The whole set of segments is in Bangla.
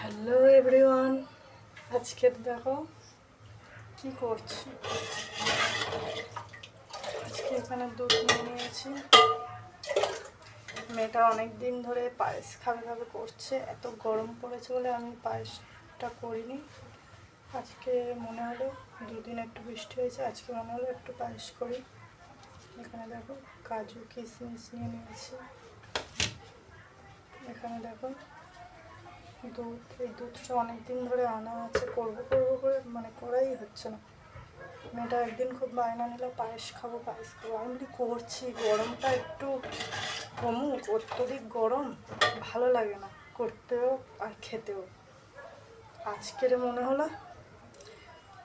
হ্যালো এভরিওয়ান, আজকে দেখো কি করছি। আজকে এখানে দুধ নিয়ে নিয়েছি। মেয়েটা অনেক দিন ধরে পায়েস খাবে করছে। এত গরম পড়েছে বলে আমি পায়েসটা করিনি। আজকে মনে হলো দুদিন একটু বৃষ্টি হয়েছে, আজকে মনে হলো একটু পায়েস করি। এখানে দেখো কাজু কিশমিশ নিয়ে নিয়েছি। এখানে দেখো দুধ, এই দুধটা অনেকদিন ধরে আনা আছে, করবো করে মানে করাই হচ্ছে না। মেয়েটা একদিন খুব বায়না নিল পায়েস খাবো। আমি করছি, গরমটা একটু কমুক, অত্যধিক গরম ভালো লাগে না করতেও আর খেতেও। আজকের মনে হলো,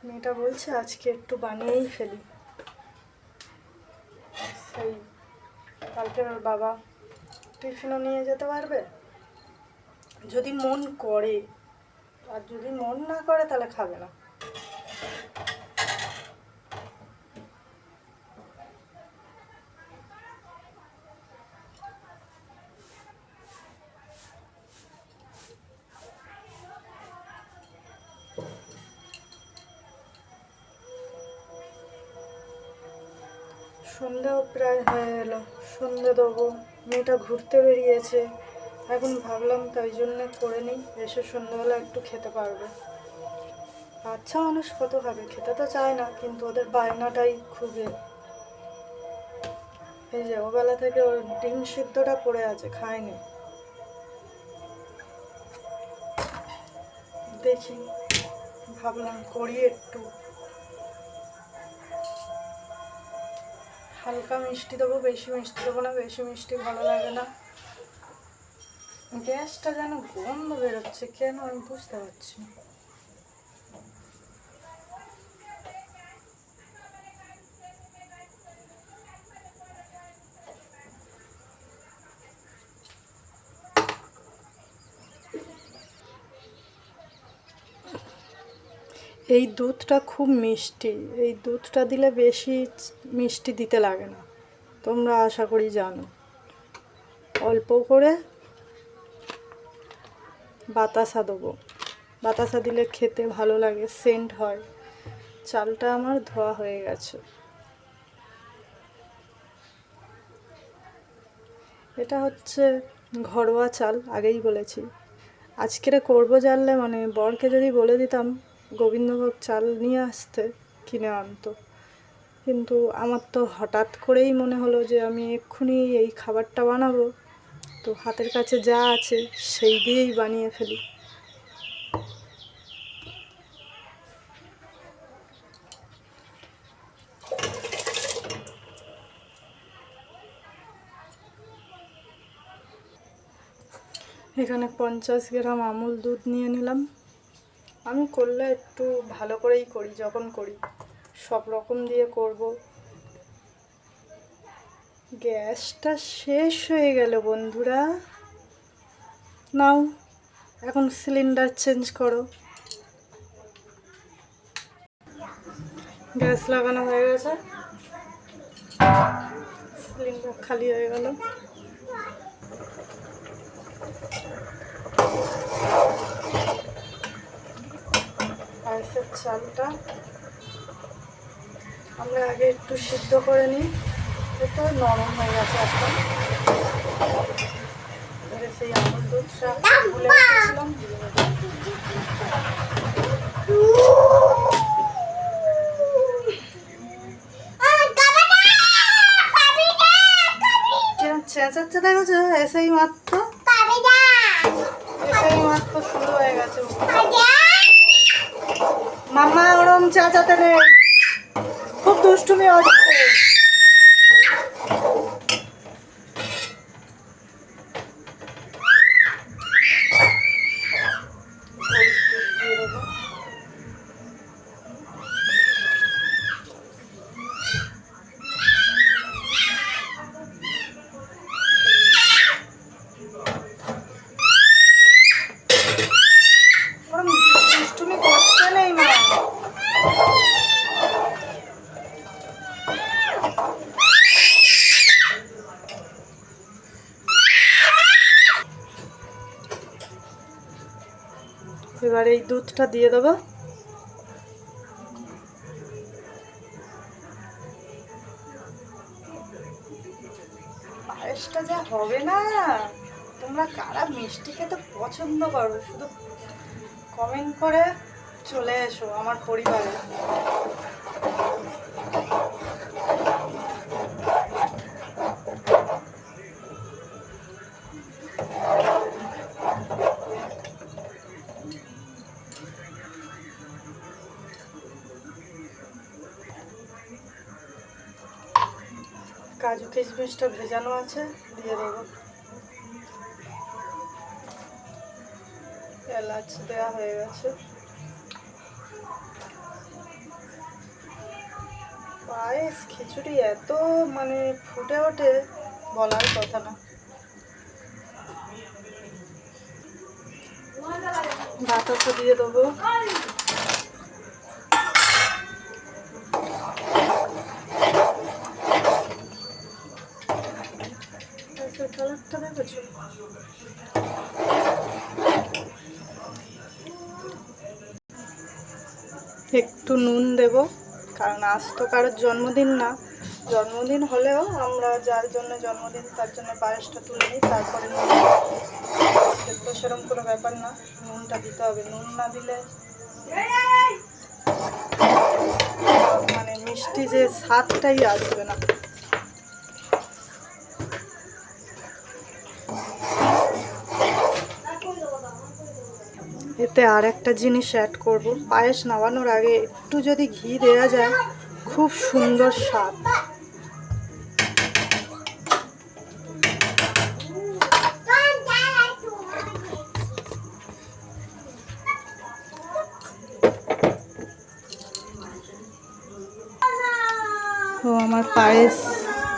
মেয়েটা বলছে আজকে একটু বানিয়েই ফেলি। সেই কালকে ওর বাবা টিফিনও নিয়ে যেতে পারবে যদি মন করে, আর যদি মন না করে তাহলে খাবে না। সন্ধ্যাও প্রায় হয়ে এলো, সন্ধ্যা দেবো। মেয়েটা ঘুরতে বেরিয়েছে, এখন ভাবলাম তাই জন্যে করে নিই, এসে সন্ধ্যাবেলা একটু খেতে পারবে। বাচ্চা মানুষ কত খাবে, খেতে তো চায় না, কিন্তু ওদের বায়নাটাই খুবই। এই যে ওবেলা থেকে ওর ডিম সিদ্ধটা পড়ে আছে, খায়নি। দেখি, ভাবলাম করি একটু। হালকা মিষ্টি দেবো, বেশি মিষ্টি দেবো না, বেশি মিষ্টি ভালো লাগে না। গ্যাসটা যেন গন্ধ বেরোচ্ছে, কেন আমি বুঝতে পারছি না। এই দুধটা খুব মিষ্টি, এই দুধটা দিলে বেশি মিষ্টি দিতে লাগে না, তোমরা আশা করি জানো। অল্প করে বাতাসা দেবো, বাতাসা দিলে খেতে ভালো লাগে, সেন্ট হয়। চালটা আমার ধোয়া হয়ে গেছে। এটা হচ্ছে ঘরোয়া চাল, আগেই বলেছি। আজকের করবো জানলে মানে বরকে যদি বলে দিতাম গোবিন্দভোগ চাল নিয়ে আসতে, কিনে আনতো। কিন্তু আমার তো হঠাৎ করেই মনে হলো যে আমি এক্ষুনি এই খাবারটা বানাবো, তো হাতের কাছে যা আছে সেই দিয়েই বানিয়ে ফেলি। এখানে 50 গ্রাম আমুল দুধ নিয়ে নিলাম। আমি করলে একটু ভালো করেই করি, যখন করি সব রকম দিয়ে করব। গ্যাসটা শেষ হয়ে গেল বন্ধুরা, নাও এখন সিলিন্ডার চেঞ্জ করো। গ্যাস লাগানো হয়ে গেছে, সিলিন্ডার খালি হয়ে গেল। পায়েসের চালটা আমরা আগে একটু সিদ্ধ করে নিই, তো নরম হয়ে গেছে এখন। এবারে সেই আমুল দুধটা গুলে রেখেছিলাম দিয়ে দেবো। চেঁচাচ্ছে দেখেছো, এসেই মাত্র শুরু হয়ে গেছে। মামা ওরম চেঁচাতে নেই, খুব দুষ্টুমি হচ্ছে। দুষ্টুমি করতে নেই মা। এবার এই দুধটা দিয়ে দেবো। পায়েসটা যা হবে না, তোমরা কারা মিষ্টি খেতে পছন্দ করো শুধু কমেন্ট করে চলে এসো আমার পরিবারে। কাজু কিশমিশটা ভেজানো আছে, দিয়ে দেবো। এলাচ দেওয়া হয়ে গেছে। পায়েস খিচুড়ি এত মানে ফুটে ওঠে, বলার কথা না। বাতাসা দিয়ে দেবো। কালারটা দেখেছো? একটু নুন দেব, কারণ আজ তো কারোর জন্মদিন না। জন্মদিন হলেও আমরা যার জন্য জন্মদিন তার জন্য পায়েসটা তুলে নিই, তারপরে নুন। তো সেরকম কোনো ব্যাপার না, নুনটা দিতে হবে। নুন না দিলে মানে মিষ্টি যে স্বাদটাই আসবে না। এতে আর একটা জিনিস অ্যাড করব, পায়েস নামানোর আগে একটু যদি ঘি দেওয়া যায় খুব সুন্দর স্বাদ। তো আমার পায়েস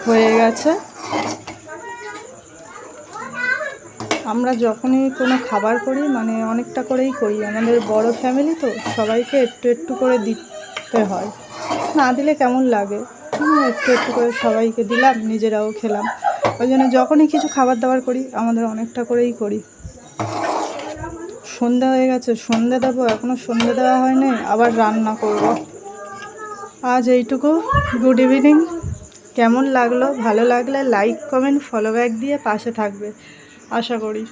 হয়ে গেছে। আমরা যখনই কোনো খাবার করি মানে অনেকটা করেই করি, আমাদের বড় ফ্যামিলি তো সবাইকে একটু একটু করে দিতে হয়, না দিলে কেমন লাগে। একটু একটু করে সবাইকে দিলাম, নিজেরাও খেলাম। ওই জন্য যখনই কিছু খাবার দাবার করি আমাদের অনেকটা করেই করি। সন্ধে হয়ে গেছে, সন্ধে দেবো, এখনও সন্ধে দেওয়া হয়নি, আবার রান্না করব। আজ এইটুকু। Good evening. কেমন লাগলো? ভালো লাগলে লাইক কমেন্ট ফলো ব্যাক দিয়ে পাশে থাকবে আশা করি।